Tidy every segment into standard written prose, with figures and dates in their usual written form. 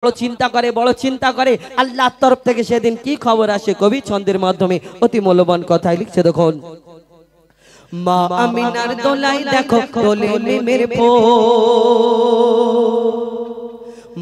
বড় চিন্তা করে আল্লাহর তরফ থেকে সেদিন কি খবর আসে কবি ছন্দের মাধ্যমে অতি মূল্যবান কথাই লিখছে। দেখুন, মা আমিনার দোলাই দেখো দোলে নিমের ফুল,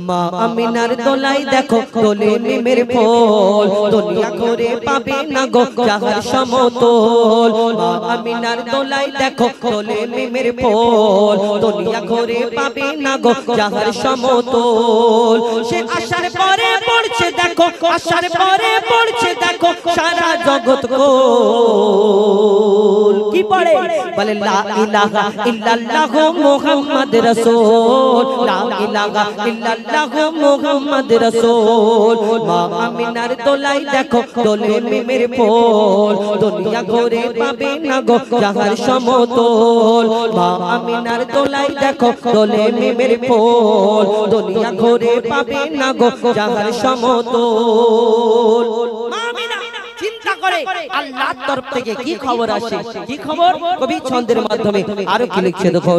মা আমিনার দোলাই দেখো দোলে নিমের ফুল, দুনিয়া ঘুরে পাবে না গো যাহার সমতল। মা আমিনার দোলাই দেখো দোলে নিমের ফুল, দুনিয়া ঘুরে পাবে না গো যাহার সমতল। সে আসার পরে পড়ছে দেখো, আসার পরে পড়ছে দেখো সারা জগৎ কোল। কি পড়ে? বলে লা ইলাহা ইল্লাল্লাহ মুহাম্মদ রাসূল, লা ইলাহা ইল্লাল্লাহ মুহাম্মদ রাসূল। মা আমিনার দোলাই দেখো দোলে নিমের ফুল, দুনিয়া ঘুরে পাবে না গো যাহার সমতল। মা আমিনার দোলাই দেখো দোলে নিমের ফুল, দুনিয়া ঘুরে পাবে না গো যাহার সমতল। মা আমিনা চিন্তা করে আল্লাহর তরফ থেকে কি খবর আসে, কি খবর কবি ছন্দের মাধ্যমে আরো কি লিখছে। দেখো,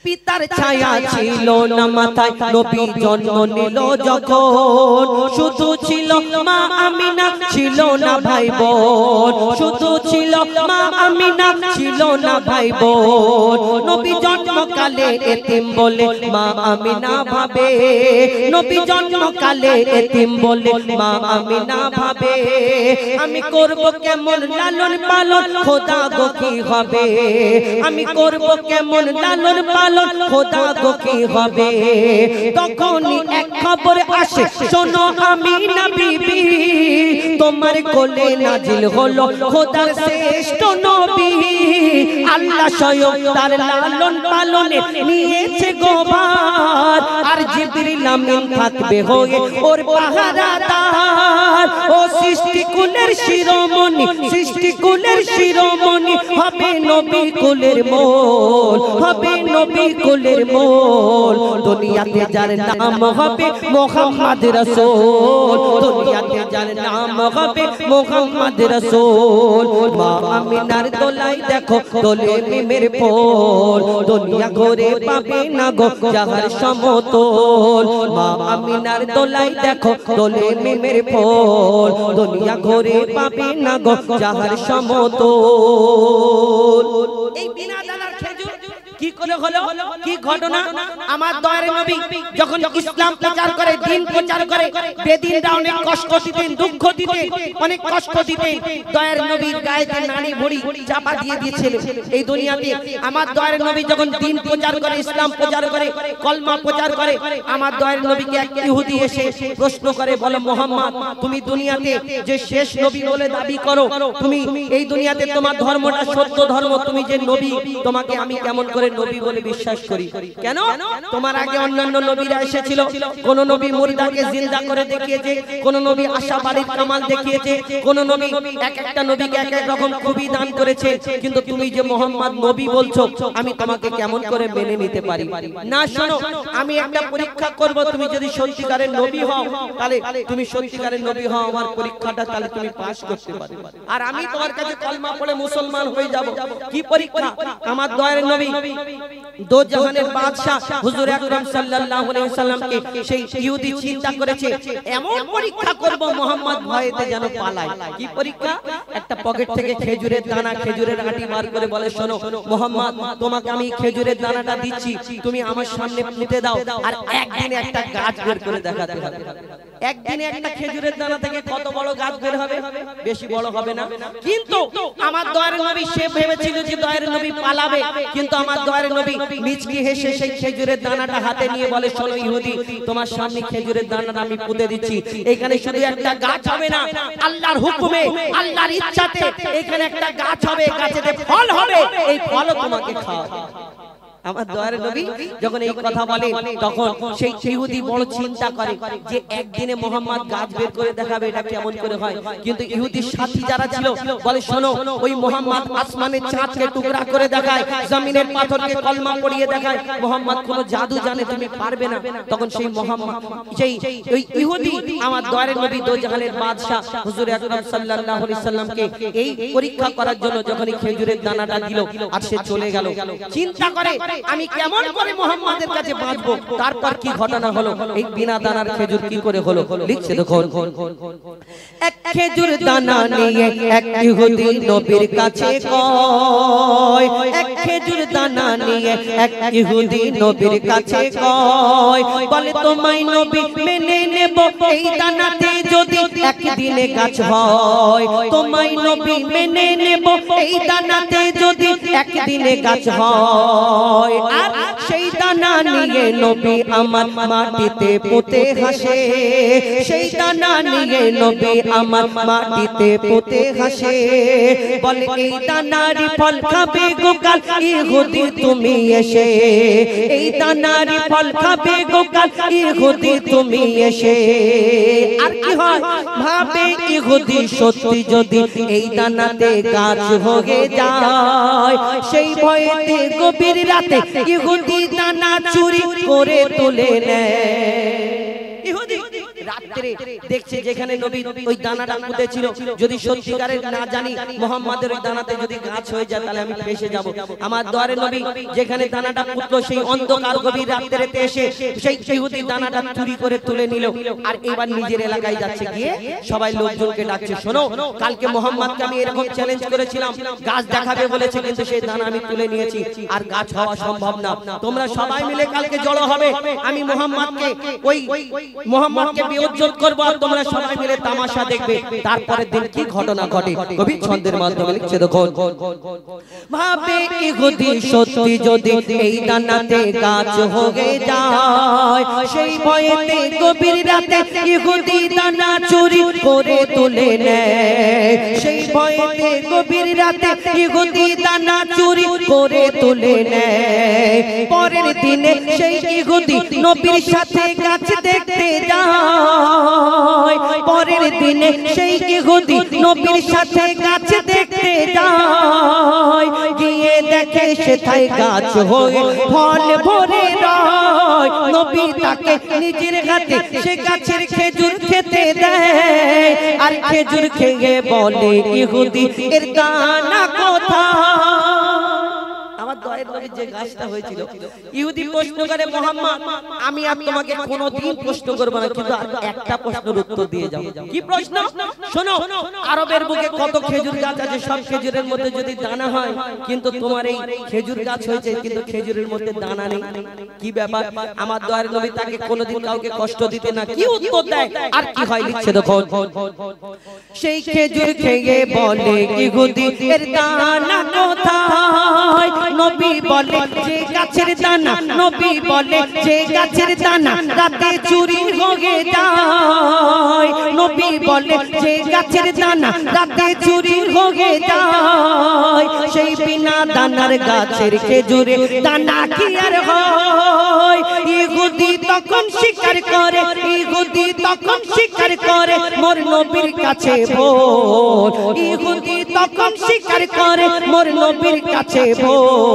পিতার ছায়া ছিল না মাথায় নবী জন্ম নিল যখন, শুধু ছিল মা আমিনা ছিল না ভাই বোন, শুধু ছিল মা আমিনা ছিল না ভাই বোন। নবী জন্মকালে এতিম বলে মা আমিনা ভাবে, নবী জন্মকালে এতিম বলে মা আমিনা ভাবে, আমি করব কেমন লালন পালন খোদা গো কি হবে, আমি করব কেমন লালন পালন খোদা গো কি হবে। তখনই এক খবর আসে শোনো আমিনা বিবি, তোমার কোলে নাজিল হলো খোদার শ্রেষ্ঠ নবী। আল্লাহ স্বয়ং তার লালন পালনে নিয়েছে গোবার, আর জিবরিল আমিন থাকবে হয়ে ওর পাহারাদার। ও সৃষ্টি কুলের শিরোমণি, সৃষ্টি কুলের শিরোমণি হবে নবী কুলের মোল, হবে নবী কুলের মোল। দুনিয়াতে যার নাম হবে মুহাম্মদ রাসূল, দুনিয়াতে যার নাম হবে মুহাম্মদ রাসূল। মা আমিনার দোলাই দেখো দোলে নিমের ফুল, দুনিয়া ঘুরে পাবে না গো যাহার সমতল। মা আমিনার দোলাই দেখো দোলে নিমের ফুল, দুনিয়া ঘুরে পাবে না গো যাহার সমতল। এই বিনা দানার খেজুর কি করে হলো, কি ঘটনা? আমার দয়ার নবী যখন ইসলাম প্রচার করে, দ্বীন প্রচার করে, বেদিনরা অনেক কষ্ট দিতেন, দুঃখ দিতেন, অনেক কষ্ট দিতেন। দয়ার নবীর গায়েতে নাড়ি ভুঁড়ি চাপা দিয়ে দিয়েছিল এই দুনিয়াতে। আমার দয়ার নবী যখন দ্বীন প্রচার করে, ইসলাম প্রচার করে, কলমা প্রচার করে, আমার দয়ার নবীকে এক ইহুদি এসে প্রশ্ন করে, বলো মুহাম্মদ তুমি দুনিয়াতে যে শেষ নবী বলে দাবি করো, তুমি এই দুনিয়াতে তোমার ধর্মটা সত্য ধর্ম, তুমি যে নবী, তোমাকে আমি কেমন করে নবী বলে বিশ্বাস করি? কেন? তোমার আগে অন্যান্য নবীরা এসেছিল, কোন নবী মুর্দাকে জিন্দা করে দেখিয়েছে, কোন নবী আশাবাড়ির কামাল দেখিয়েছে, কোন নবী এক একটা নবীকে এক এক রকম খুবই দান করেছে, কিন্তু তুমি যে মুহাম্মদ নবী বলছো, আমি তোমাকে কেমন করে মেনে নিতে পারি? না, শোনো, আমি একটা পরীক্ষা করব, তুমি যদি সত্যিকারের নবী হও তাহলে তুমি সত্যিকারের নবী হও, আমার পরীক্ষাটা তাহলে তুমি পাস করতে পারবে, আর আমি তোমার কাছে কলমা পড়ে মুসলমান হয়ে যাব। কি পরীক্ষা? আমার দয়ার নবী দো জাহানের বাদশা হুজুর আকরাম সাল্লাল্লাহু আলাইহি ওয়াসাল্লামকে সেই ইহুদি চিন্তা করেছে, এমন পরীক্ষা করব মুহাম্মদ ভয়েতে যেন পালায়। কি পরীক্ষা? একটা পকেট থেকে খেজুরের দানা, খেজুরের আটি বার করে বলে, শোনো মুহাম্মদ, তোমাকে আমি খেজুরের দানাটা দিচ্ছি, তুমি আমার সামনে পুঁতে দাও, আর একদিনে একটা গাছ বের করে দেখাতে হবে। একদিনে একটা খেজুরের দানা থেকে কত বড় গাছ বের হবে? বেশি বড় হবে না। কিন্তু আমার দয়ার নবী সে ভেবেছিল যে দয়ার নবী পালাবে, কিন্তু আমার দয়ার নবী মিচকি হেসে সেই খেজুরের দানাটা হাতে নিয়ে বলে, শোনো ইহুদি, তোমার সামনে খেজুরের দানাটা আমি পুঁতে দিচ্ছি, এখানে শুধু একটা গাছ হবে না, আল্লাহর হুকুমে, আল্লাহর ইচ্ছাতে এখানে একটা গাছ হবে, গাছেতে ফল হবে, এই ফলও তোমাকে খাওয়াবে। আমার দয়ার নবী যখন এই কথা বলে, তখন সেই ইহুদি বড় চিন্তা করে যে একদিনে মুহাম্মদ গাছ বের করে দেখাবে, এটা কেমন করে হয়? কিন্তু ইহুদির সাথী যারা ছিল বলে, শোনো, ওই মুহাম্মদ আসমানের চাঁদকে টুকরা করে দেখায়, জমিনের পাথরকে কলমা পড়িয়ে দেখায়, মুহাম্মদ কোন জাদু জানে, তুমি পারবে না। তখন সেই মুহাম্মদ, সেই ওই ইহুদি আমার দয়ার নবী দো জাহানের বাদশা হুজুর আকরাম সাল্লাল্লাহু আলাইহি সাল্লামকে এই পরীক্ষা করার জন্য যখন এই খেজুরের দানাটা দিল, আর সে চলে গেল, চিন্তা করে আমি কেমন করে মুহাম্মাদের কাছে বাঁচবো। তারপর কি ঘটনা হলো, এই বিনা দানার খেজুর কি করে হলো লিখছে দেখুন। এক খেজুর দানা নিয়ে এক ইহুদি নবীর কাছে কয়, এক খেজুর দানা নিয়ে এক ইহুদি নবীর কাছে কয়, বলে তোমায় নবী মেনে নেব এই দানাতে যদি একদিনে গাছ হয়, তোমায় নবী মেনে নেব এই দানাতে যদি একদিনে গাছ হয়। আর সেই দানা নিয়ে নবী আমার মাটিতে পুঁতে হাসে, সেই দানা নিয়ে নবী আমার মাটিতে পুঁতে হাসে, বলে এই দানারই ফল খাবে গোকাল ইহুদি তুমি এসে, এই দানারই ফল খাবে গোকাল ইহুদি তুমি এসে। আর কি হয় ভাবে ইহুদি সত্যি যদি এই দানাতে গাছ হয়ে যায়, সেই ভয়েতে গভীর রাতে ইহুদি দানা চুরি করে তুলে নেয়। ইহুদি রাত্রে দেখছে যেখানে নবী ওই দানাটা পুঁতেছিল, যদি সত্যিকারের না জানি মুহাম্মাদের ওই দানাতে যদি গাছ হয়ে যায় তাহলে আমি ফেসে যাব। আমার দোয়ারে নবী যেখানে দানাটা পুঁতলো সেই অন্ধকার গভীর রাত্রিতে এসে সেই ইহুদি দানাটা চুরি করে তুলে নিল। আর এবার নিজের এলাকায় যাচ্ছে, গিয়ে সবাই লোকজনকে ডাকছে, শোনো কালকে মুহাম্মাদকে আমি এরকম চ্যালেঞ্জ করেছিলাম, গাছ দেখাবে বলেছে, কিন্তু সেই দানা আমি তুলে নিয়েছি, আর গাছ হওয়া সম্ভব না। তোমরা সবাই মিলে কালকে জড়ো হবে, আমি মুহাম্মাদকে মুহাম্মাদকে বিয়োজ্জত করব, আর তোমরা সবাই মিলে তামাশা দেখবে। তারপরের দিন কি ঘটনা ঘটে কবি ছন্দের মাধ্যমে লিখছে দেখো। ভাবে ইহুদি সত্যি যদি এই দানাতে গাছ হয়ে যায়, সেই ভয়েতে গভীর রাতে ইহুদি দানা চুরি করে তুলে নেয়, সেই ভয়েতে গভীর রাতে ইহুদি দানা চুরি করে তুলে নেয়। পরের দিনে সেই ইহুদি নবীর সাথে গাছ দেখতে যায়, পরের দিনে সেই ইহুদি নবীর সাথে গাছ দেখতে যায়, গিয়ে দেখে সেথায় গাছ হয়ে ফল ভরে রয়। নবী তাকে নিজের হাতে সে গাছের খেজুর খেতে দেয়, আর খেজুর খেয়ে বলে ইহুদি এর দানা কোথায়। আমার দয়ের নবীর যে গাছটা হয়েছিল, ইহুদি প্রশ্ন করে মুহাম্মদ আমি আর তোমাকে কোনোদিন প্রশ্ন করব না, কিন্তু একটা প্রশ্নের উত্তর দিয়ে যাও। কি প্রশ্ন? শোনো, আরবের বুকে কত খেজুর গাছ আছে, সব খেজুরের মধ্যে যদি দানা হয়, কিন্তু তোমার এই খেজুর গাছ হয়েছে কিন্তু খেজুরের মধ্যে দানা নেই, কি ব্যাপার? আমার দয়ের নবী তাকে কোনোদিন কাউকে কষ্ট দিতে না, কি উত্তর দেয় আর কি হয় লিখছে দেখো। সেই খেজুর খেয়ে বলে ইহুদি এর দানা কোথায়। নবী বলে যে গাছের দানা, নবী বলে যে গাছের দানা রাতে চুরি হয়ে যায়, নবী বলে যে গাছের দানা রাতে চুরি হয়ে যায়। সেই বিনা দানার গাছের খেজুরে দানা কি আর হয়? ইহুদি তখন স্বীকার করে, ইহুদি তখন স্বীকার করে মোর নবীর কাছে বল, ইহুদি তখন স্বীকার করে মোর নবীর কাছে বল।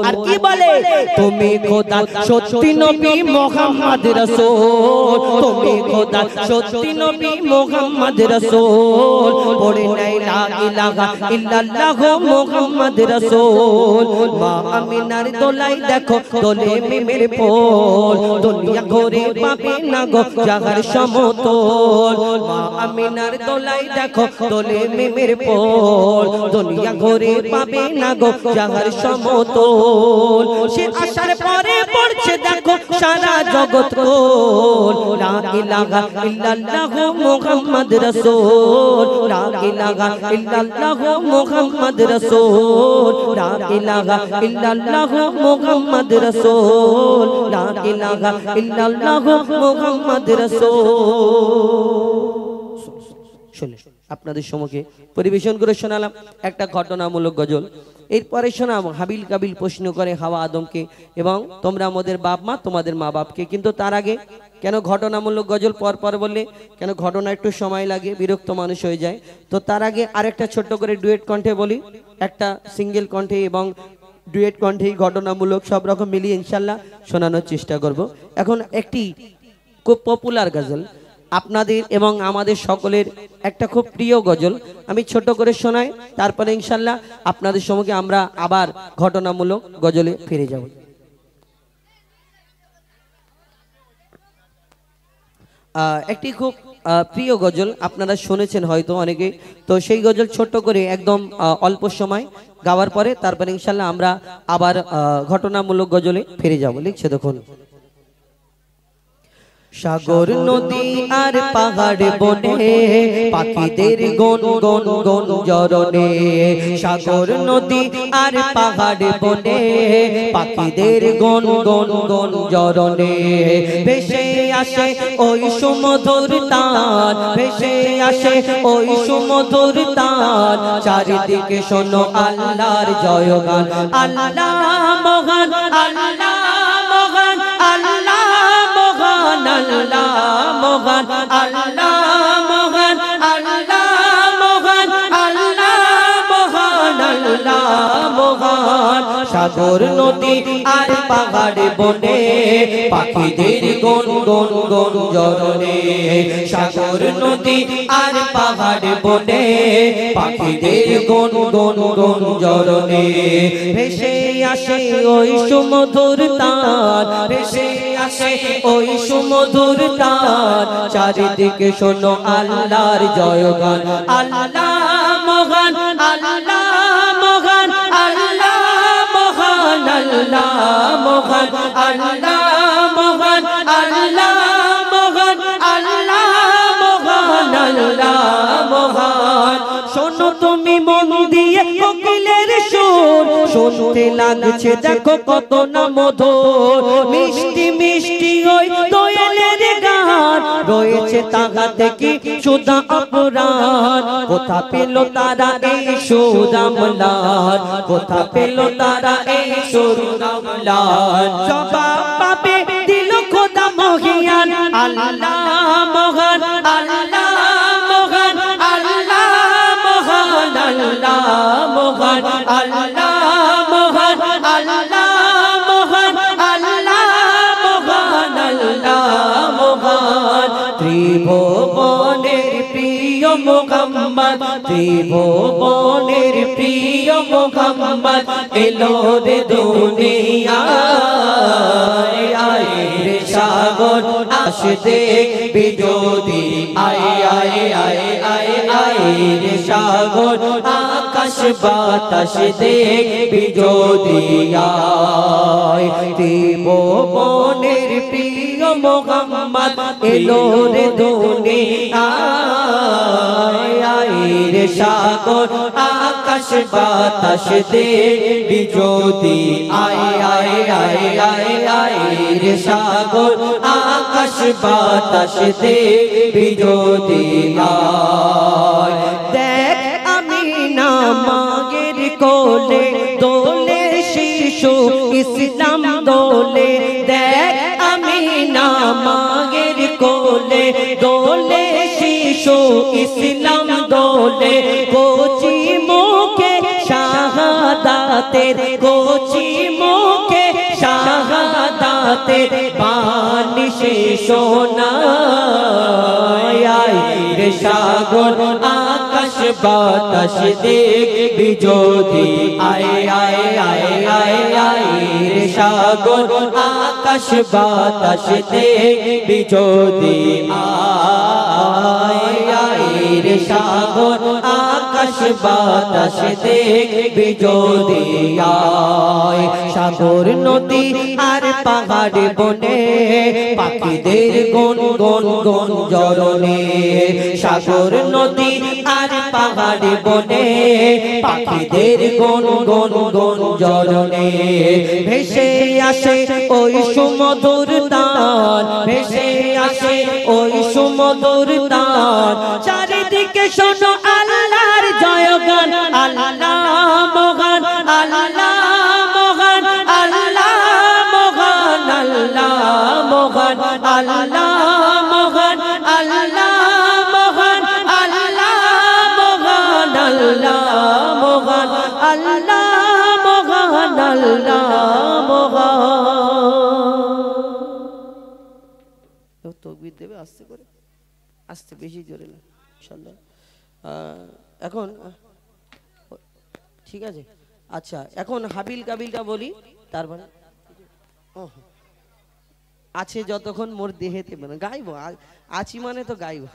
আর কি বলে? তুমি খোদা সত্যি নবী মুহাম্মদ রাসূল, তুমি খোদা সত্যি নবী মুহাম্মদ রাসূল, পড়ে নাই লা ইলাহা ইল্লাল্লাহ মুহাম্মদ রাসূল। মা আমিনার দোলাই দেখো দোলে মিমের ফুল, দুনিয়া ঘুরে পাবে না গো জাগার সমতল। মা আমিনার দোলাই দেখো দোলে মিমের ফুল, দুনিয়া ঘুরে পাবে না গো জাগার সমতল। সে আসার পরে পড়ছে দেখো সারা জগৎ কোল, লা ইলাহা ইল্লাল্লাহ মুহাম্মদ রাসূল, লা ইলাহা ইল্লাল্লাহ মুহাম্মদ রাসূল, লা ইলাহা ইল্লাল্লাহ মুহাম্মদ রাসূল, লা ইলাহা ইল্লাল্লাহ মুহাম্মদ রাসূল। আপনাদের সম্মুখে পরিবেশন করে শোনালাম একটা ঘটনামূলক গজল। এরপরে শোনাম হাবিল কাবিল প্রশ্ন করে হাওয়া আদমকে, এবং তোমরা আমাদের বাপ মা তোমাদের মা বাপকে। কিন্তু তার আগে কেন ঘটনামূলক গজল পর পর বললে কেন ঘটনা একটু সময় লাগে, বিরক্ত মানুষ হয়ে যায়। তো তার আগে আরেকটা ছোট্ট করে ডুয়েট কণ্ঠে বলি, একটা সিঙ্গেল কণ্ঠে এবং ডুয়েট কণ্ঠে ঘটনামূলক সব রকম মিলিয়ে ইনশাল্লাহ শোনানোর চেষ্টা করব। এখন একটি খুব পপুলার গজল, আপনাদের এবং আমাদের সকলের একটা খুব প্রিয় গজল আমি ছোট করে শোনাই, তারপরে ইনশাল্লাহ আপনাদের সম্মুখে আমরা আবার ঘটনামূলক গজলে ফিরে যাব। একটি খুব প্রিয় গজল আপনারা শুনেছেন হয়তো অনেকে, তো সেই গজল ছোট্ট করে একদম অল্প সময় গাওয়ার পরে তারপরে ইনশাল্লাহ আমরা আবার ঘটনামূলক গজলে ফিরে যাব। লিখছে দেখুন। সাগর নদী আর পাহাড় বনে পাখিদের গন গন গন জরনে, সাগর নদী আর পাহাড় বনে পাখিদের গন গন গন জরনে, ভেসে আসে ওই সুমধুর তান, ভেসে আসে ওই সুমধুর তান, চারিদিকে শোনো আল্লাহর জয়গান, আল্লাহ মহান আল্লাহ মহান আল্লাহ আল্লাহ মহান আল্লাহ মহান আল্লাহ মহান আল্লাহ মহান আল্লাহ মহান, সাগর নদী আর পাহাড় বনে পাখিদের গন গন গন জরনে, সাগর নদী আর পাহাড় বনে পাখিদের গন গন গন জরনে, ভেসে আসে ওই সুমধুর তান, ভেসে আসে ওই সুমধুর তান, চারিদিকে শোনো আল্লাহর জয়গান, আল্লাহ মহান আল্লাহ মহান আল্লাহ মহান আল্লাহ মহান আল্লাহ মহান আল্লাহ মহান আল্লাহ মহান আল্লাহ মহান। শোনো তুমি মন দিয়ে কোকিলের সুর, শুনতে লাগছে দেখো কত না মধুর, মিষ্টি মিষ্টি ওই দোয়েলের গান, রয়েছে তাহাতে কি সুধা অপরাণ, কোথা পেল তারা এই সুর আমলান, কোথা পেল তারা এই সুর আমলান, জবাব পাবে দিল খোদা মহিয়ান, আল্লাহ মহান আল্লাহ মহান আল্লাহ মহান আল্লাহ মহান আল্লাহ মহান আল্লাহ মহান আল্লাহ মহান আল্লাহ মহান, ত্রিভুবনের প্রিয় মুহাম্মদ, ত্রিভুবনের প্রিয় মুহাম্মদ এলো রে দুনিয়ায়, আয় রে সাগর আসে দেখবি যদি, আয় আয় আয় আয় আয় রে সাগর আকাশ বাতাস দেখবি যদি, আয় ত্রিভুবনের প্রিয় মুহাম্মদ এলো রে দুনিয়ায়, আয় রে সাগর আকাশ বাতাস দেখবি যদি, আয় আয় আয় আয় আয় রে সাগর আকাশ বাতাস দেখবি যদি, আয় দেখ আমিনা মায়ের কোলে দোলে শিশু ইসলাম দোলে, দেখ আমিনা মায়ের কোলে দোলে শিশু ইসলাম দোলে, কোচি মুখে শাহাদাতের, কোচি মুখে শাহাদাতের বাণী সে শোনায়, আয় রে সাগর আকাশ বাতাস দেখবি যদি, আয় আয় আয় আয় আয় রে সাগর আকাশ বাতাস দেখবি যদি, আয় আয় রে সাগর আকাশ বাতাস দেখবি যদি, আয় সাগর নদী আর পাহাড় বনে পাখিদের গন গন গন জরনে, সাগর নদী আর পাহাড় বনে পাখিদের গন গন গন জরনে, ভেসে আসে ওই সুমধুর তান, ভেসে আসে ওই সুমধুর তান, চারিদিকে শোনো আল্লাহর জয়গান, আল্লাহ মহান আল্লাহ মহান আল্লাহ মহান আল্লাহ মহান আল্লাহ মহান আল্লাহ মহান আল্লাহ মহান আল্লাহ মহান আল্লাহ মহান আল্লাহ মহান। তকবীর দেবে আস্তে করে। আস্তে, বেশি জোরে না ইনশাআল্লাহ। এখন ঠিক আছে। আচ্ছা, এখন হাবিল কাবিলটা বলি, তারপরে আছে যতক্ষণ মোর দেহেতে, মানে গাইবো, আছি মানে তো গাইবো।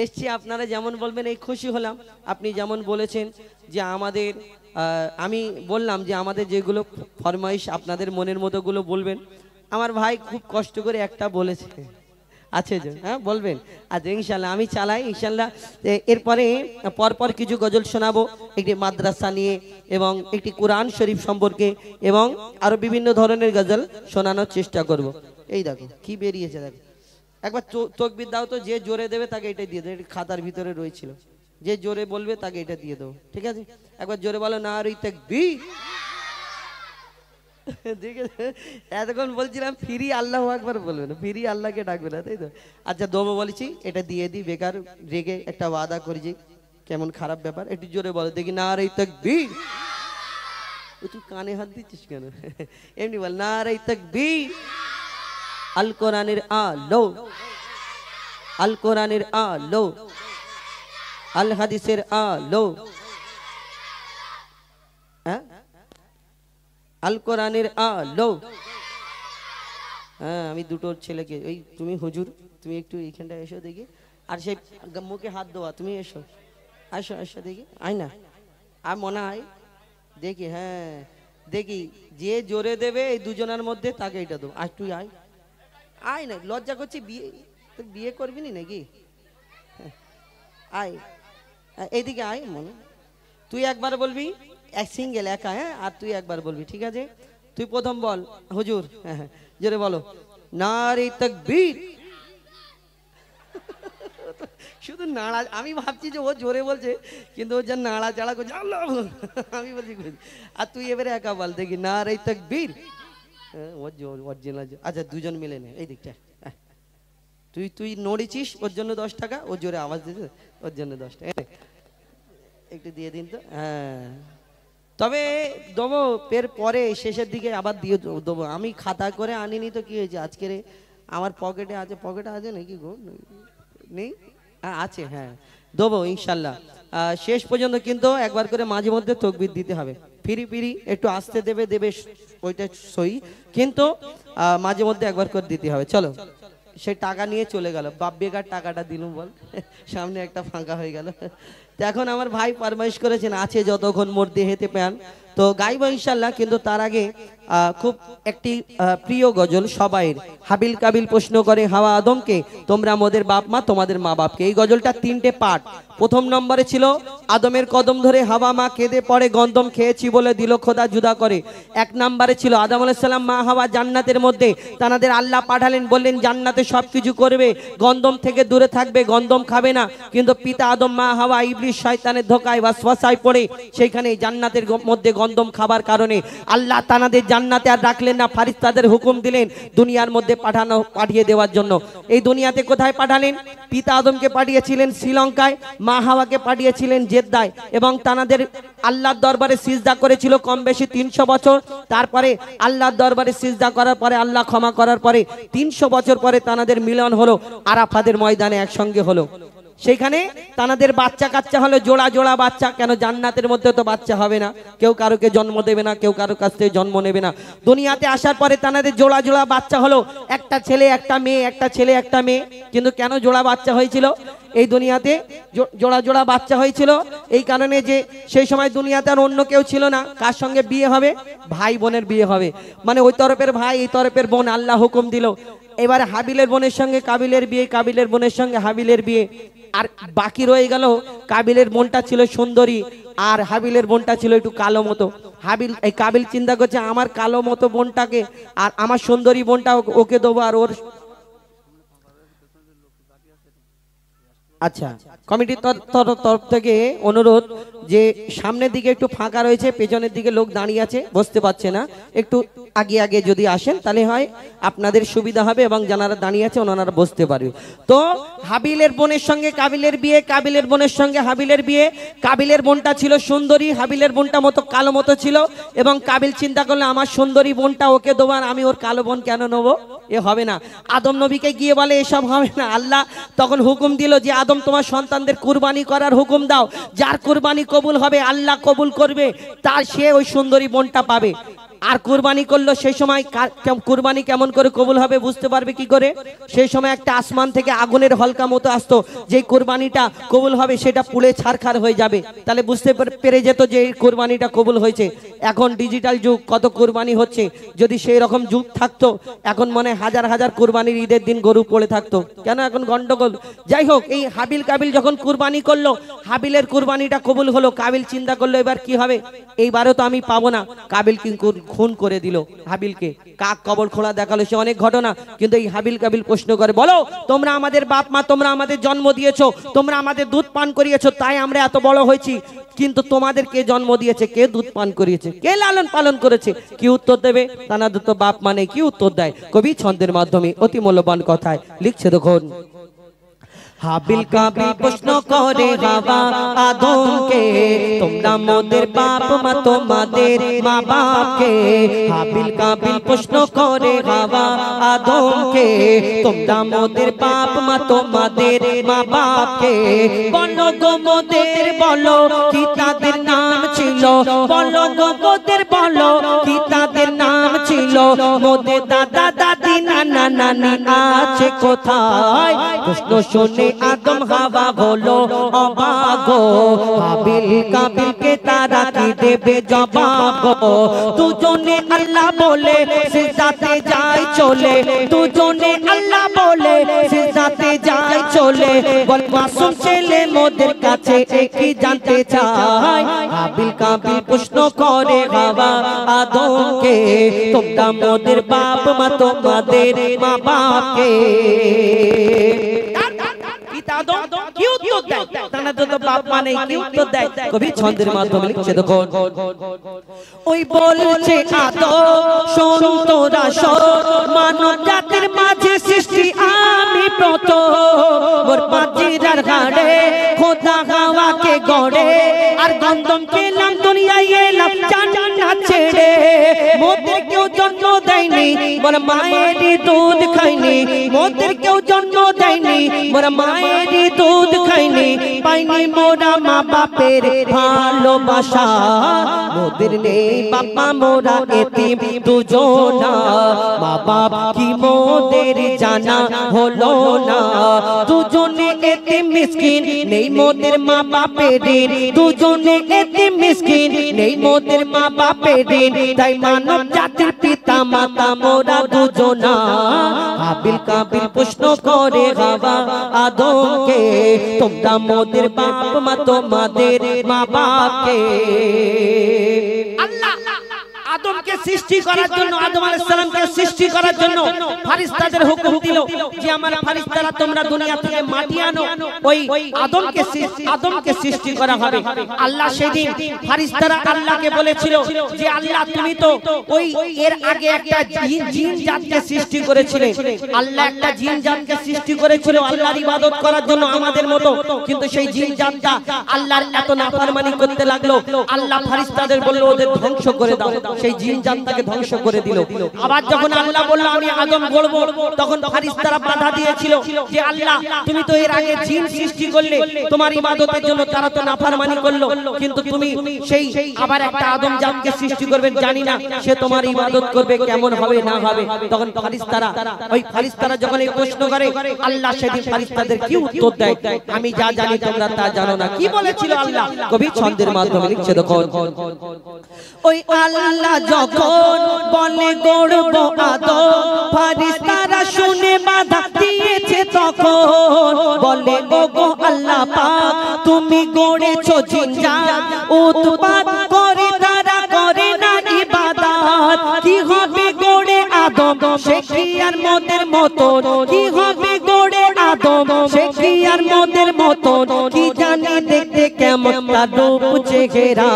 এসছি, আপনারা যেমন বলবেন এই খুশি হলাম। আপনি যেমন বলেছেন যে আমাদের, আমি বললাম যে আমাদের যেগুলো ফরমাইশ আপনাদের মনের মতোগুলো বলবেন। আমার ভাই খুব কষ্ট করে একটা বলেছে, আছে যে, হ্যাঁ বলবেন। আচ্ছা ইনশাল্লাহ আমি চালাই ইনশাল্লাহ। এরপরে পরপর কিছু গজল শোনাবো, একটি মাদ্রাসা নিয়ে এবং একটি কোরআন শরীফ সম্পর্কে, এবং আরো বিভিন্ন ধরনের গজল শোনানোর চেষ্টা করব। এই দেখো কি বেরিয়েছে, দেখো একবার তকবির দাও তো, যে জোরে দেবে তাকে এটাই দিয়ে দেবে, খাতার ভিতরে রয়েছিল, যে জোরে বলবে তাকে এটা দিয়ে দেবো, ঠিক আছে? একবার জোরে বলো নারে তাকবীর। এতক্ষণ বলছিলাম ফিরি আল্লাহু আকবার বলবে না, ফিরি আল্লাহকে ডাকবে না, তাই তো? আচ্ছা দোবো বলেছি, এটা দিয়ে দিই, বেকার রেগে একটা ওয়াদা করেছি, কেমন খারাপ ব্যাপার। একটু জোরে বলো দেখি নারে তাকবীর। তুই কানে হাত দিচ্ছিস কেন? এমনি বল নারে তাকবীর। আল কোরআনের আলো, আল কোরআনের আলো, আল হাদিসের আলো, হ্যাঁ আল কোরআনের আলো। হ্যাঁ আমি দুটো ছেলেকে, ওই তুমি হুজুর, তুমি একটু এইখানটা এসো দেখি, আর সেই মুখে হাত দেওয়া, তুমি এসো, আসো আসো দেখি, আয় না, আর মনে হয় দেখি, হ্যাঁ দেখি যে জোরে দেবে এই দুজনের মধ্যে তাকে এটা দেবো। আর তুই আয়, আয় না, লজ্জা করছি, বিয়ে তুই বিয়ে করবি না নাকি? আয় এইদিকে আয়, মনে তুই একবার বলবি, এক সিঙ্গেল একা, হ্যাঁ, আর তুই একবার বলবি, ঠিক আছে? তুই প্রথম বল হুজুর, হ্যাঁ হ্যাঁ জোরে বলো নারে তাকবীর। শুধু নাড়া, আমি ভাবছি যে ও জোরে বলছে, কিন্তু ও যা নাড়া চাড়া করছে আল্লাহ, আমি বলছি। আর তুই এবারে একা বল দেখি নারে তাকবীর। ও জোর অরিজিনাল। আচ্ছা দুজন মিলে নে এই দিকটা, তুই তুই নড়েছিস ওর জন্য 10 টাকা, ও জোরে আওয়াজ দিতে ওর জন্য 10 টাকা একটু দিয়ে দিন তো। হ্যাঁ তবে দেবো, এর পরে শেষের দিকে আবার দিয়ে দেবো। আমি খাতা করে আনিনি তো কি হয়েছে, আজকের আমার পকেটে আছে, পকেটে আছে নাকি গো? নেই, হ্যাঁ আছে, হ্যাঁ দেবো ইনশাল্লাহ। শেষ পর্যন্ত কিন্তু একবার করে মাঝে মধ্যে তকবির দিতে হবে, ফিরি ফিরি একটু আসতে দেবে দেবে, ওইটা সই, কিন্তু মাঝে মধ্যে একবার করে দিতে হবে। চলো, সে টাকা নিয়ে চলে গেল, বাপ বেকার টাকাটা দিলুম বল, সামনে একটা ফাঁকা হয়ে গেল। তো এখন আমার ভাই ফরমাইশ করেছেন আছে যতক্ষণ মোর দেহেতে প্যান, তো গাইব ইনশাল্লাহ। কিন্তু তার আগে খুব একটি প্রিয় গজল সবাইয়ের, হাবিল কাবিল প্রশ্ন করে হাওয়া আদমকে, তোমরা মোদের বাপ মা তোমাদের মা বাপকে। এই গজলটা 3টে পার্ট। প্রথম নম্বরে ছিল আদমের কদম ধরে হাওয়া মা কেঁদে পড়ে, গন্ধম খেয়েছি বলে দিল খোদা জুদা করে। 1 নম্বরে ছিল আদম আলাইহিস সালাম মা হাওয়া জান্নাতের মধ্যে, তানাদের আল্লাহ পাঠালেন, বললেন জান্নাতে সবকিছু করবে, গন্ধম থেকে দূরে থাকবে, গন্ধম খাবে না। কিন্তু পিতা আদম মা হাওয়া ইবলিস শয়তানের ধোকায় ওয়াসওয়াসায় পড়ে সেইখানে জান্নাতের মধ্যে গন্ধম খাবার কারণে আল্লাহ তানাদের জান্নাতে আর রাখলেন না, ফারিস্তাদের হুকুম দিলেন দুনিয়ার মধ্যে পাঠিয়ে দেওয়ার জন্য। এই দুনিয়াতে কোথায় পাঠালেন? পিতা আদমকে পাঠিয়েছিলেন শ্রীলঙ্কায়, মা হাওয়াকে পাঠিয়েছিলেন জেদ্দায়, এবং তানাদের আল্লাহর দরবারে সিজদা করেছিল কম বেশি 300 বছর। তারপরে আল্লাহর দরবারে সিজদা করার পরে, আল্লাহ ক্ষমা করার পরে 300 বছর পরে তানাদের মিলন হলো, আরাফাতের ময়দানে একসঙ্গে হলো। সেখানে তানাদের বাচ্চা কাচ্চা হলো, জোড়া জোড়া বাচ্চা। কেন? জান্নাতের মধ্যে তো বাচ্চা হবে না, কেউ কারোকে জন্ম দেবে না, কেউ কারোর কাছ থেকে জন্ম নেবে না। দুনিয়াতে আসার পরে তানাদের জোড়া জোড়া বাচ্চা হলো, একটা ছেলে একটা মেয়ে, একটা ছেলে একটা মেয়ে। কিন্তু কেন জোড়া বাচ্চা হয়েছিল? এই দুনিয়াতে জোড়া জোড়া বাচ্চা হয়েছিল এই কারণে যে সেই সময় দুনিয়াতে আর অন্য কেউ ছিল না। কার সঙ্গে বিয়ে হবে? ভাই বোনের বিয়ে হবে, মানে ওই তরফের ভাই এই তরফের বোন, আল্লাহ হুকুম দিল। এবারে হাবিলের বোনের সঙ্গে কাবিলের বিয়ে, কাবিলের বোনের সঙ্গে হাবিলের বিয়ে। আর বাকি রয়ে গেল, কাবিলের বোনটা ছিল সুন্দরী আর হাবিলের বোনটা ছিল একটু কালো মতো। হাবিল এই কাবিল চিন্তা করছে আমার কালো মতো বোনটাকে আর আমার সুন্দরী বোনটা ওকে দেবো, আর ওর। আচ্ছা কমিটির তরফ থেকে অনুরোধ, যে সামনের দিকে একটু ফাঁকা রয়েছে, পেছনের দিকে লোক দাঁড়িয়ে আছে, বসতে পারছে না, একটু আগে আগে যদি আসেন তাহলে হয় আপনাদের সুবিধা হবে এবং যারা দাঁড়িয়ে আছে ওনারা বসতে পারবে। তো হাবিলের বোনের সঙ্গে কাবিলের বিয়ে, কাবিলের বোনের সঙ্গে হাবিলের বিয়ে। কাবিলের বোনটা ছিল সুন্দরী, হাবিলের বোনটা মতো কালো মতো ছিল, এবং কাবিল চিন্তা করলে আমার সুন্দরী বোনটা ওকে দেবো আর আমি ওর কালো বোন কেন নেবো, এ হবে না। আদম নবীকে গিয়ে বলে এসব হবে না। আল্লাহ তখন হুকুম দিল যে আদম তোমার সন্তানদের কুরবানি করার হুকুম দাও, যার কুরবানি কবুল হবে আল্লাহ কবুল করবে, তার সে ওই সুন্দরী বোনটা পাবে। আর কুরবানি করলো, সেই সময় কুরবানি কেমন করে কবুল হবে বুঝতে পারবে কি করে? সেই সময় একটা আসমান থেকে আগুনের হলকা মতো আসতো, যে কুরবানিটা কবুল হবে সেটা পুড়ে ছারখার হয়ে যাবে, তাহলে বুঝতে পেরে যেত যে এই কুরবানিটা কবুল হয়েছে। এখন ডিজিটাল যুগ, কত কুরবানি হচ্ছে, যদি সেই রকম যুগ থাকতো এখন মনে হাজার হাজার কুরবানির ঈদের দিন গরু পড়ে থাকতো, কেন এখন গন্ডগোল। যাই হোক, এই হাবিল কাবিল যখন কুরবানি করলো, হাবিলের কুরবানিটা কবুল হলো। কাবিল চিন্তা করলো এবার কি হবে, এইবারও তো আমি পাবো না। কাবিল কিন্তু খুন করে দিল হাবিলকে, কাক কবর খোলা দেখালো, সে অনেক ঘটনা। কিন্তু এই হাবিল কাবিল প্রশ্ন করে, বলো তোমরা আমাদের বাপ মা, তোমরা আমাদের জন্ম দিয়েছো, তোমরা আমাদের দুধ পান করিয়েছো, তাই আমরা এত বড় হয়েছি, কিন্তু তোমাদের কে জন্ম দিয়েছে, কে দুধ পান করিয়েছে, কে লালন পালন করেছে? কি উত্তর দেবে? তানাদের তো বাপ মানে কি উত্তর দেয়? কবি ছন্দের মাধ্যমে অতি মূল্যবান কথায় লিখছে, দেখুন। হাবিল কাবিল প্রশ্ন করে হাওয়া আদমকে, তোমরা মোদের বাপ মা, তোমাদের মা বাপকে। হাবিল কাবিল প্রশ্ন করে হাওয়া আদমকে, তোমরা মোদের বাপ মা, তোমাদের মা বাপকে। বলো গো মোদের, বলো কি তাদের নাম ছিল, বলো গো মোদের, বলো কি তাদের নাম ছিল। মোদের দাদা দাদি নানা নানি আছে কোথায়? প্রশ্ন শুনে আদম হাওয়া হলো অবাক, হাবিল কাবিলকে তারা কি দেবে জবাব? দুজনে আল্লাহ বলে সিজদাতে যায় চলে, দুজনে আল্লাহ বলে সিজদাতে যায় চলে। বল মাসুম ছেলে মোদের কাছে কি জানতে চায়? হাবিল কাবিল প্রশ্ন করে হাওয়া আদমকে, তোমরা মোদের বাপ মা, তোমাদের মা বাপকে। কি উত্তর দেয়? তানাদের তো বাপ মানে কি উত্তর দেয়? কবি ছন্দের মাধ্যমে লিখছে, দেখো। ওই বলছে আদম শোন তোরা শোন, মানব জাতির মাঝে সৃষ্টি আমি প্রথম। ওর পাজিরার ঘাড়ে খোদা হাওয়াকে গড়ে, আর গন্ধম খেলাম দুনিয়ায় এলাম জান্নাত ছেড়ে। মোদের কেউ জন্ম দেয়নি, মোর মায়েরই দুধ খাইনি, মোদের কেউ জন্ম দেয়নি, মোর মায়েরই দুধ খাইনি। পাইনি মোরা মা বাপের ভালোবাসা, মোদের নেই বাবা মোরা এতিম দুজনা। মা বাপ কি মোদের জানা হলো না, দুজনে এতিম মিসকিন নেই মোদের মা বাপের ঋণ, দুজনে এতিম মিসকিন নেই মোদের মা বাপের ঋণ। তাই মানব জাতির পিতা মাতা মোরা দুজনা। হাবিল কাবিল প্রশ্ন করে হাওয়া আদমকে, তোমরা মোদের বাপ মা, তোমাদের মা বাপকে। আল্লাহ আদমকে সৃষ্টি করার জন্য, আদম আলাইহিস সালামকে সৃষ্টি করার জন্য ফেরেশতাদের হুকুম দিল যে আমার ফেরেশতারা তোমরা দুনিয়া থেকে মাটি আনো, ওই আদমকে সৃষ্টি করা হবে। আল্লাহ সেদিন ফেরেশতারা আল্লাহকে বলেছিল যে আল্লাহ তুমি তো ওই এর আগে একটা জিন জাতকে সৃষ্টি করেছিলে। আল্লাহ একটা জিন জাতকে সৃষ্টি করেছিল আল্লাহর ইবাদত করার জন্য আমাদের মতো, কিন্তু সেই জিন জাতটা আল্লাহর এত নাফরমানি করতে লাগলো। আল্লাহ ফেরেশতাদের বলল ওদের ধ্বংস করে দাও, সেই জিন জাতটাকে ধ্বংস করে দিল। আবার যখন আল্লাহ বলল আমি আদম গড়ব, তখন ফেরেশতারা বাধা দিয়েছিল যে আল্লাহ তুমি তো এর আগে জিন সৃষ্টি করলে তোমার ইবাদতের জন্য, তারা তো নাফরমানি করলো, কিন্তু তুমি সেই আবার একটা আদম জাতকে সৃষ্টি করবেন, জানি না সে তোমার ইবাদত করবে কেমন হবে না হবে। তখন ফেরেশতারা যখন এই প্রশ্ন করে, আল্লাহ সেদিন ফেরেশতাদের কি উত্তর দেয়? আমি যা জানি তোমরা তা জানো না। কি বলেছিল আল্লাহ? কবি ছন্দের মাধ্যমে লিখছে, দেখো। ওই আল্লাহ যখন বলে গড়ব আদম, ফেরেশতারা শুনে বাধা দিয়েছে তখন। বলে ওগো আল্লাহ পাক তুমি গড়েছো জিন জাত, উৎপাত করে তারা করে না ইবাদত। কি হবে গড়ে আদম সে কি আর মোদের মতন, কি হবে গড়ে আদম সে কি আর মোদের মতন। কি জানি দেখতে কেমন কেমন রূপ চেহারা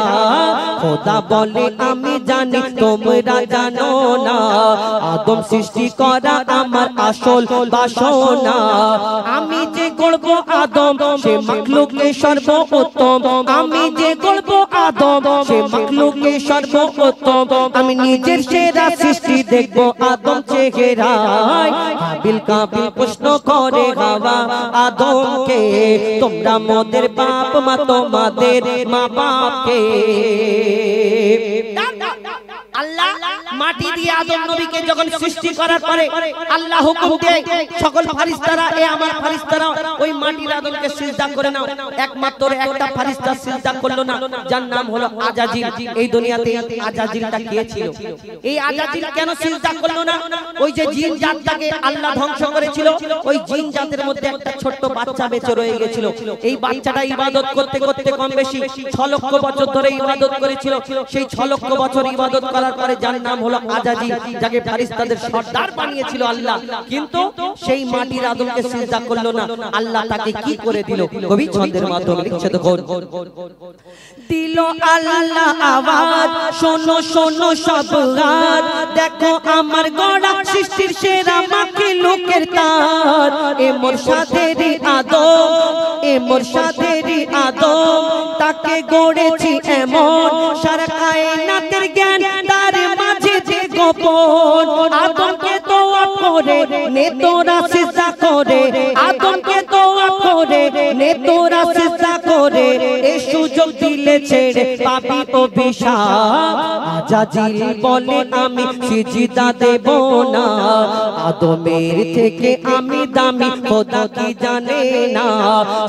খোদা বলে আমি জানি তোমরা জানো না আদম সৃষ্টি করা আমার আসল বাসনা আমি যে গড়ব আদম সে মাখলুকে সর্বোত্তম আমি যে গড়ব আদম সে মাখলুকে সর্বোত্তম আমি নিজের সেরা সৃষ্টি দেখব আদম চেহারায় হাবিল কাবিল প্রশ্ন করে হাওয়া আদমকে তোমরা মোদের বাপ মা তোমাদের মা বাপকে আল্লাহ মাটি দিয়ে আদম নবীকে যখন সৃষ্টি করার পরে আল্লাহ হুকুম দেয় সকল ফেরেশতারা এ আমার ফেরেশতারা ওই মাটির আদমকে সিজদা করে নাও একমাত্র একটা ফেরেশতা সিজদা করলো না যার নাম হলো আজাজিল এই দুনিয়াতে আজাজিলটা কে ছিল এই আজাজিল কেন সিজদা করলো না ওই যে জিন জাতটাকে আল্লাহ ধ্বংস করেছিল ওই জিন জাতের মধ্যে একটা ছোট্ট বাচ্চা বেঁচে রয়ে গিয়েছিল এই বাচ্চাটা ইবাদত করতে করতে কম বেশি 6 লক্ষ বছর ধরে ইবাদত করেছিল সেই 6 লক্ষ বছর ইবাদত করার পরে যার নাম হলো আজাজিল যাকে ফেরেশতাদের সর্দার বানিয়েছিল আল্লাহ কিন্তু সেই মাটির আদমকে সিজদা করলো না আল্লাহ তাকে কি করে দিল কবি ছন্দের মাধ্যমে লিখছে দেখুন দিল আল্লাহ আওয়াজ শোনো শোনো সব গান দেখো আমার গড়া সৃষ্টির সেরা মাখলুকের তার এ মুর্শিদেরই আদম এ মুর্শিদেরই আদম তাকে গড়েছি এমন সারা কায়নাতের জ্ঞান তার মাঝে যে গোপন আদমকে দোয়া করে নে তোরা সিজদা করে আদমকে দোয়া করে নে তোরা সিজদা করে এই সুযোগ দিলে ছেড়ে পাবি অভিশাপ আজাজিল বলে আমি সিজদা দেব না আদমের থেকে আমি দামি খোদা কি জানে না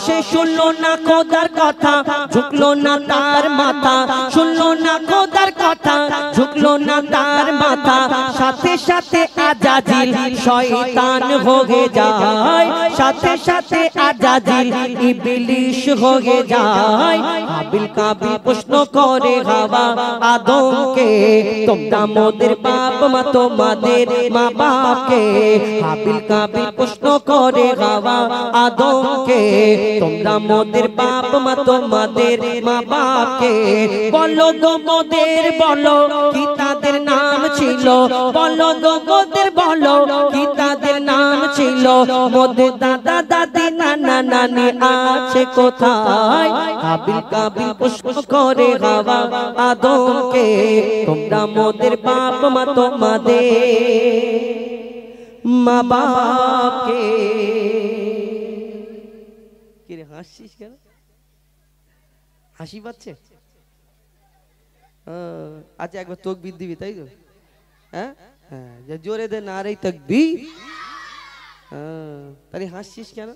সে শুনলো না খোদার কথা ঝুঁকলো না তার মাথা শুনলো না খোদার কথা ঝুঁকলো না তার মাথা সাথে সাথে আজাজিল শয়তান হয়ে যায় সাথে সাথে আজাজিল ইবলিশ হয়ে যায় হাবিল কাবিল প্রশ্ন করে হাওয়া আদমকে তোমরা মোদের বাপ মা তোমাদের মা বাপকে হাবিল কাবিল প্রশ্ন করে হাওয়া আদমকে তোমরা মোদের বাপ মা তোমাদের মা বাপকে বলো গো মোদের বলো কি তাদের নাম ছিল বলো গো মোদের বলো কি তাদের নাম ছিল মোদের দাদা দাদি নানা নানি আছে কোথায় হাবিল কাবিল প্রশ্ন করে হাওয়া আদমকে তোমরা মোদের বাপ মা তোমাদের মা বাপকে কি রে হাসছিস কেন হাসি পাচ্ছে আচ্ছা একবার তাকবীর দিবি তাই তো হ্যাঁ হ্যাঁ জোরে দে নারে তাকবীর তাহলে হাসছিস কেন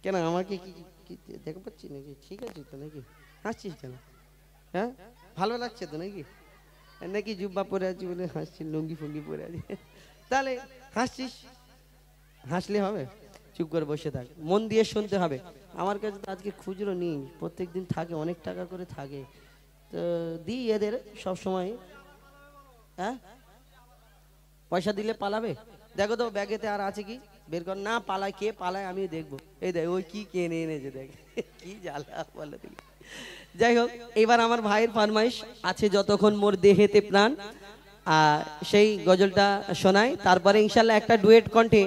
কেন আমাকে কি দেখতে পাচ্ছি নাকি ঠিক আছে তো নাকি হাসছিস কেন হ্যাঁ ভালো লাগছে তো নাকি নাকি জুব্বা পরে আছি বলে হাসছি লুঙ্গি ফুঙ্গি পরে আছি তাহলে হাসছিস হাসলে হবে চুপ করে বসে থাক মন দিয়ে শুনতে হবে আমার কাছে তো আজকে খুচরো নেই প্রত্যেকদিন থাকে অনেক টাকা করে থাকে তো দিই এদের সব সময় হ্যাঁ পয়সা দিলে পালাবে দেখো তো ব্যাগেতে আর আছে কি বের কর না পালায় কে পালায় আমি দেখবো এই দেখ ওই কি কিনে এনেছে দেখ কি জ্বালা বলে দিই যাই হোক এবার আমার ভাইয়ের ফরমাইশ আছে যতক্ষণ মোর দেহেতে প্রাণ সেই গজলটা শোনায় তারপরে ইনশাল্লাহ একটা ডুয়েট কণ্ঠে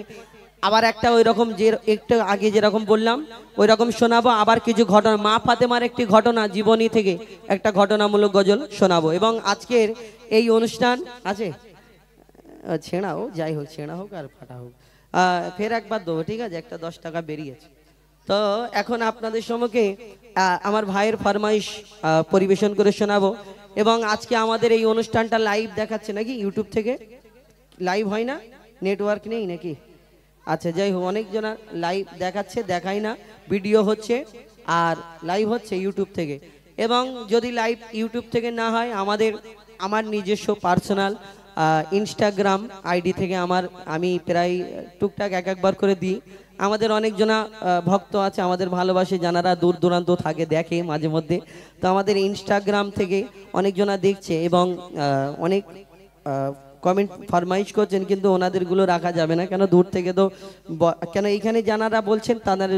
আবার একটা ওই রকম যে একটু আগে যেরকম বললাম ওই রকম শোনাবো আবার কিছু ঘটনা মা ফাতেমার একটি ঘটনা জীবনী থেকে একটা ঘটনামূলক গজল শোনাবো এবং আজকের এই অনুষ্ঠান আছে ছেঁড়া হোক যাই হোক ছেঁড়া হোক আর ফাটা হোক ফের একবার দেবো ঠিক আছে একটা 10 টাকা বেরিয়েছে তো এখন আপনাদের সম্মুখে আমার ভাইয়ের ফরমাইশ পরিবেশন করে শোনাবো এবং আজকে আমাদের এই অনুষ্ঠানটা লাইভ দেখাচ্ছে নাকি ইউটিউব থেকে লাইভ হয় না নেটওয়ার্ক নেই নাকি আচ্ছা যাই হোক অনেকজনা লাইভ দেখাচ্ছে দেখাই না ভিডিও হচ্ছে আর লাইভ হচ্ছে ইউটিউব থেকে এবং যদি লাইভ ইউটিউব থেকে না হয় আমার নিজস্ব পার্সোনাল ইনস্টাগ্রাম আইডি থেকে আমি প্রায় টুকটাক একবার করে দিই আমাদের অনেকজনা ভক্ত আছে আমাদের ভালোবাসে যারা দূর দূরান্ত থাকে দেখে মাঝে মধ্যে তো আমাদের ইনস্টাগ্রাম থেকে অনেকজনা দেখছে এবং অনেক কমেন্ট ফরমাইশ করছেন কিন্তু ওনাদেরগুলো রাখা যাবে না কেন দূর থেকে তো কেন এইখানে যারা বলছেন তাদের